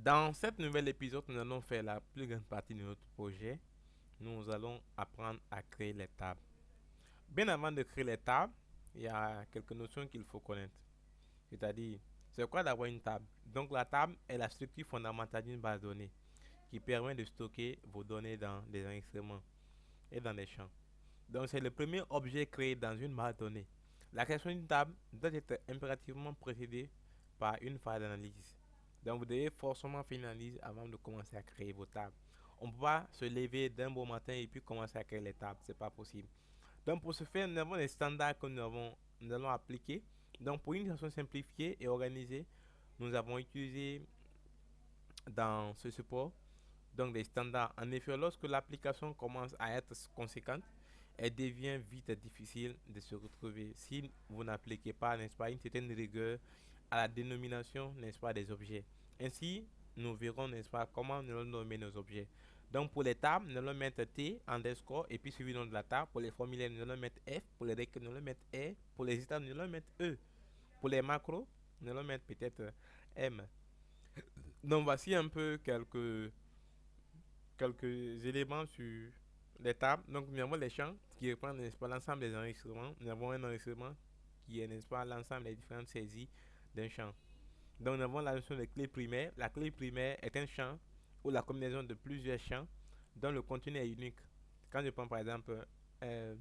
Dans cet nouvel épisode, nous allons faire la plus grande partie de notre projet. Nous allons apprendre à créer les tables. Bien avant de créer les tables, il y a quelques notions qu'il faut connaître. C'est-à-dire, c'est quoi d'avoir une table? Donc la table est la structure fondamentale d'une base de données qui permet de stocker vos données dans des enregistrements et dans des champs. Donc c'est le premier objet créé dans une base de données. La création d'une table doit être impérativement précédée par une phase d'analyse. Donc vous devez forcément faire une analyse avant de commencer à créer vos tables. On ne peut pas se lever d'un beau matin et puis commencer à créer les tables. C'est pas possible. Donc pour ce faire, nous avons des standards que nous allons appliquer. Donc pour une façon simplifiée et organisée, nous avons utilisé dans ce support donc des standards. En effet, lorsque l'application commence à être conséquente, elle devient vite difficile de se retrouver si vous n'appliquez pas, n'est-ce pas, une certaine rigueur à la dénomination, n'est-ce pas, des objets. Ainsi, nous verrons, n'est-ce pas, comment nous allons nommer nos objets. Donc, pour les tables, nous allons mettre T, underscore, et puis suivi le nom de la table. Pour les formulaires, nous allons mettre F. Pour les requêtes, nous allons mettre R. Pour les états, nous allons mettre E. Pour les macros, nous allons mettre peut-être M. Donc, voici un peu quelques éléments sur les tables. Donc, nous avons les champs qui reprennent, n'est-ce pas, l'ensemble des enregistrements. Nous avons un enregistrement qui est, n'est-ce pas, l'ensemble des différentes saisies d'un champ. Donc, nous avons la notion de clé primaire. La clé primaire est un champ ou la combinaison de plusieurs champs dont le contenu est unique. Quand je prends par exemple euh,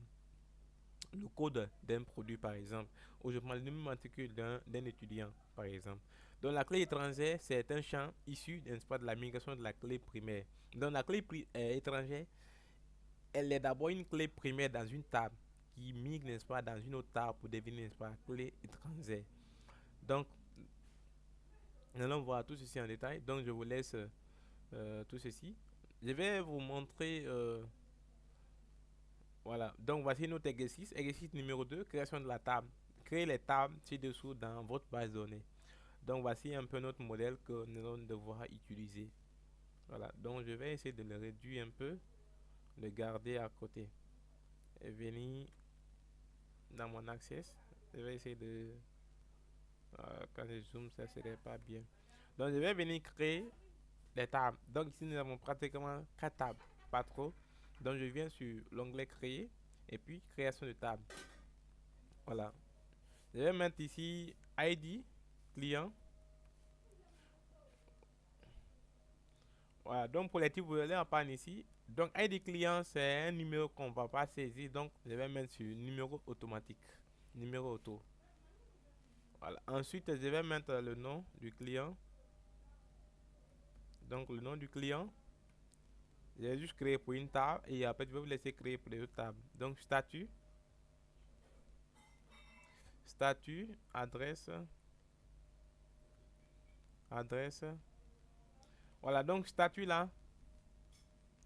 le code d'un produit, par exemple, ou je prends le numéro matricule d'un étudiant, par exemple. Donc la clé étrangère, c'est un champ issu, n'est-ce pas, de la migration de la clé primaire. Donc la clé étrangère, elle est d'abord une clé primaire dans une table qui migre, n'est-ce pas, dans une autre table pour devenir, n'est-ce pas, clé étrangère. Donc, nous allons voir tout ceci en détail. Donc, je vous laisse tout ceci. Je vais vous montrer, voilà. Donc, voici notre exercice. Exercice numéro 2, création de la table. Créez les tables ci-dessous dans votre base de données. Donc, voici un peu notre modèle que nous allons devoir utiliser. Voilà. Donc, je vais essayer de le réduire un peu, de garder à côté. Et venir dans mon access. Je vais essayer de... quand je zoome, ça serait pas bien. Donc, je vais venir créer les tables. Donc, ici, nous avons pratiquement 4 tables. Pas trop. Donc, je viens sur l'onglet créer et puis création de table. Voilà. Je vais mettre ici ID client. Voilà. Donc, pour les types, vous allez en panne ici. Donc, ID client, c'est un numéro qu'on ne va pas saisir. Donc, je vais mettre sur numéro automatique. Numéro auto. Voilà. Ensuite, je vais mettre le nom du client. Donc, le nom du client. Je vais juste créer pour une table et après, je vais vous laisser créer pour les autres tables. Donc, statut. Statut, adresse. Voilà, donc statut là,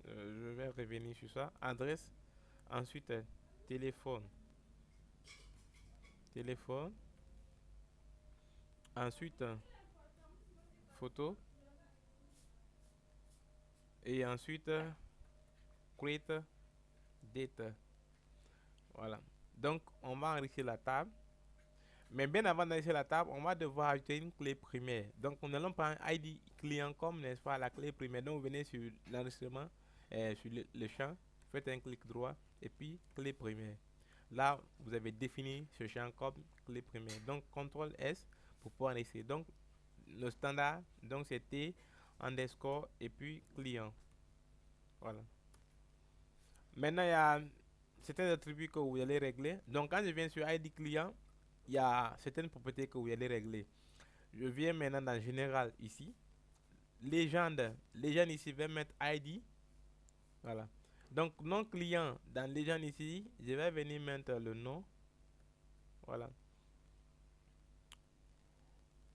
je vais revenir sur ça. Adresse, ensuite téléphone. Téléphone, ensuite photo et ensuite create date. Voilà. Donc, on va enrichir la table. Mais bien avant d'enrichir la table, on va devoir ajouter une clé primaire. Donc, nous allons prendre ID client comme, n'est-ce pas, la clé primaire. Donc, vous venez sur l'enregistrement, sur le champ, faites un clic droit et puis clé primaire. Là, vous avez défini ce champ comme clé primaire. Donc, CTRL S pour pouvoir enregistrer. Donc, le standard, donc c'était underscore et puis client. Voilà. Maintenant, il y a certains attributs que vous allez régler. Donc, quand je viens sur ID client, il y a certaines propriétés que vous allez régler. Je viens maintenant dans général ici. Légende. Légende ici, je vais mettre ID. Voilà. Donc, nom client dans légende ici, je vais venir mettre le nom. Voilà.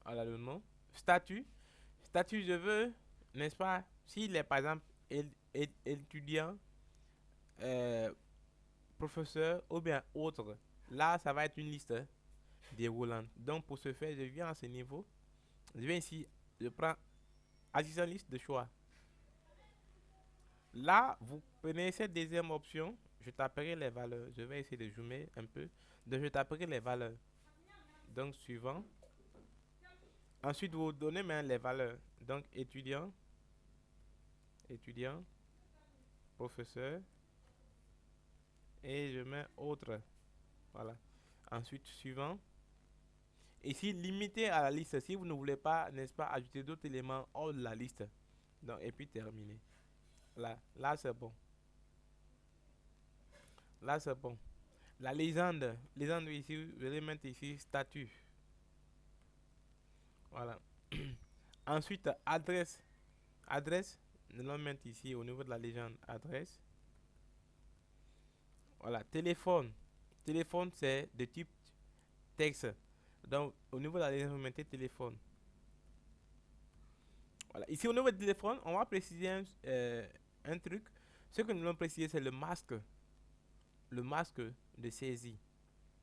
Voilà le nom. Statut. Statut, je veux, n'est-ce pas, s'il est par exemple étudiant, euh, professeur ou bien autre, là, ça va être une liste déroulante. Donc, pour ce faire, je viens à ce niveau. Je viens ici, je prends assistant liste de choix. Là, vous prenez cette deuxième option, je taperai les valeurs. Je vais essayer de zoomer un peu. Donc, je taperai les valeurs. Donc, suivant. Ensuite, vous donnez maintenant les valeurs. Donc, étudiant, étudiant, professeur, et je mets autre. Voilà. Ensuite, suivant. Ici, limité à la liste. Si vous ne voulez pas, n'est-ce pas, ajouter d'autres éléments hors de la liste. Donc, et puis terminer. Là c'est bon. Là, c'est bon. La légende. Légende ici, vous allez mettre ici statut. Voilà. Ensuite, adresse. Adresse, nous allons mettre ici au niveau de la légende adresse. Voilà. Téléphone. Téléphone, c'est de type texte. Donc, au niveau de la légende, vous mettez téléphone. Voilà. Ici, au niveau du téléphone, on va préciser un truc. Ce que nous allons préciser, c'est le masque. Le masque de saisie.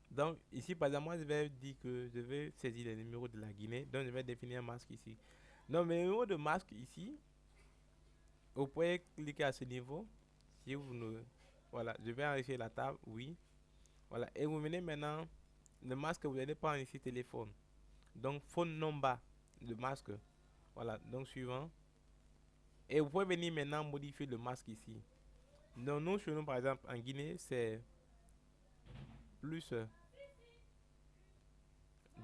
Donc, ici, par exemple, moi, je vais dire que je vais saisir les numéros de la Guinée. Donc, je vais définir un masque ici. Donc, mes numéros de masque ici, vous pouvez cliquer à ce niveau. Si vous ne... Voilà, je vais enregistrer la table, oui. Voilà, et vous venez maintenant, le masque, vous allez prendre ici téléphone. Donc, phone number, le masque. Voilà, donc suivant. Et vous pouvez venir maintenant modifier le masque ici. Donc, nous, chez nous, par exemple, en Guinée, c'est plus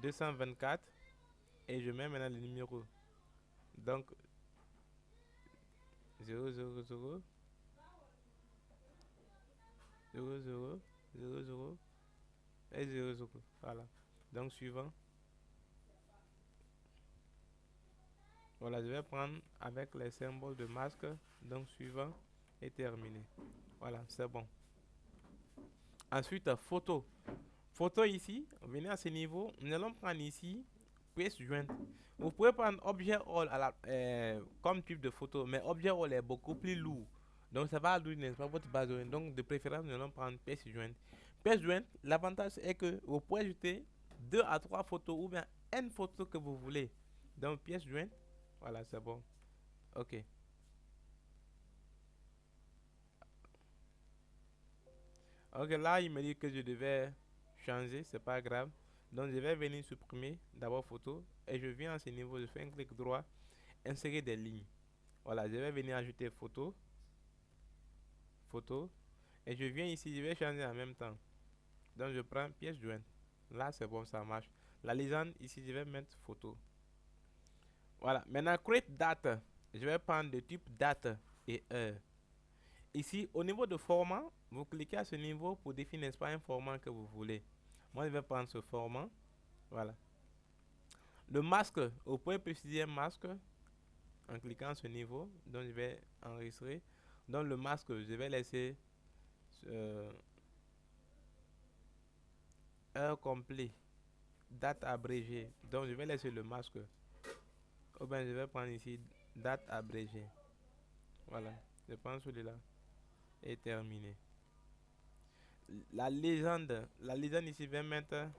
224. Et je mets maintenant le numéro. Donc, 0, 0, 0, 0, 0, 0, 0 et 0, 0. Voilà. Donc, suivant. Voilà, je vais prendre avec les symboles de masque. Donc, suivant et terminé. Voilà, c'est bon. Ensuite, photo. Photo ici, venez à ce niveau. Nous allons prendre ici pièce jointe. Vous pouvez prendre objet all comme type de photo, mais objet all est beaucoup plus lourd. Donc, ça va allouer, n'est-ce pas, votre base de données. Donc, de préférence, nous allons prendre pièce jointe. Pièce jointe, l'avantage est que vous pouvez ajouter 2 à 3 photos ou bien une photo que vous voulez. Donc, pièce jointe, voilà, c'est bon. Ok. Ok, là, il me dit que je devais changer, c'est pas grave. Donc, je vais venir supprimer d'abord photo et je viens à ce niveau, je fais un clic droit, insérer des lignes. Voilà, je vais venir ajouter photo, photo et je viens ici, je vais changer en même temps. Donc, je prends pièce jointe. Là, c'est bon, ça marche. La légende, ici, je vais mettre photo. Voilà, maintenant, create date. Je vais prendre le type date et heure. Ici, au niveau de format, vous cliquez à ce niveau pour définir, n'est-ce pas, un format que vous voulez. Moi, je vais prendre ce format. Voilà. Le masque, vous pouvez préciser un masque en cliquant sur ce niveau. Donc, je vais enregistrer. Donc, le masque, je vais laisser heure complet, date abrégée. Donc, je vais laisser le masque. Ou bien, je vais prendre ici date abrégée. Voilà. Je prends celui-là. Et terminé. La légende ici, je vais mettre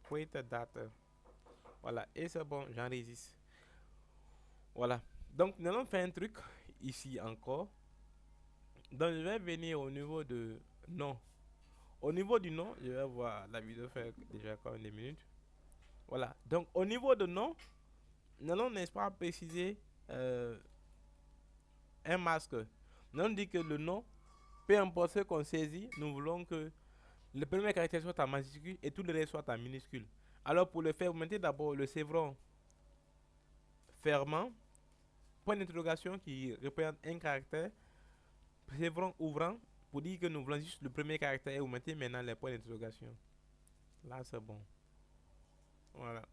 create date. Voilà. Et c'est bon, j'enregistre. Voilà. Donc, nous allons faire un truc ici encore. Donc, je vais venir au niveau de nom. Au niveau du nom, je vais voir la vidéo faire déjà quand des minutes. Voilà. Donc, au niveau de nom, nous allons, n'est-ce pas, préciser un masque. Nous allons dire que le nom, peu importe ce qu'on saisit, nous voulons que le premier caractère soit en majuscule et tout le reste soit en minuscule. Alors, pour le faire, vous mettez d'abord le chevron fermant, point d'interrogation qui représente un caractère, chevron ouvrant pour dire que nous voulons juste le premier caractère et vous mettez maintenant les points d'interrogation. Là, c'est bon. Voilà.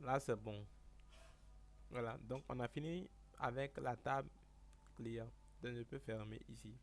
Là, c'est bon. Voilà. Donc, on a fini avec la table client. Donc, je peux fermer ici.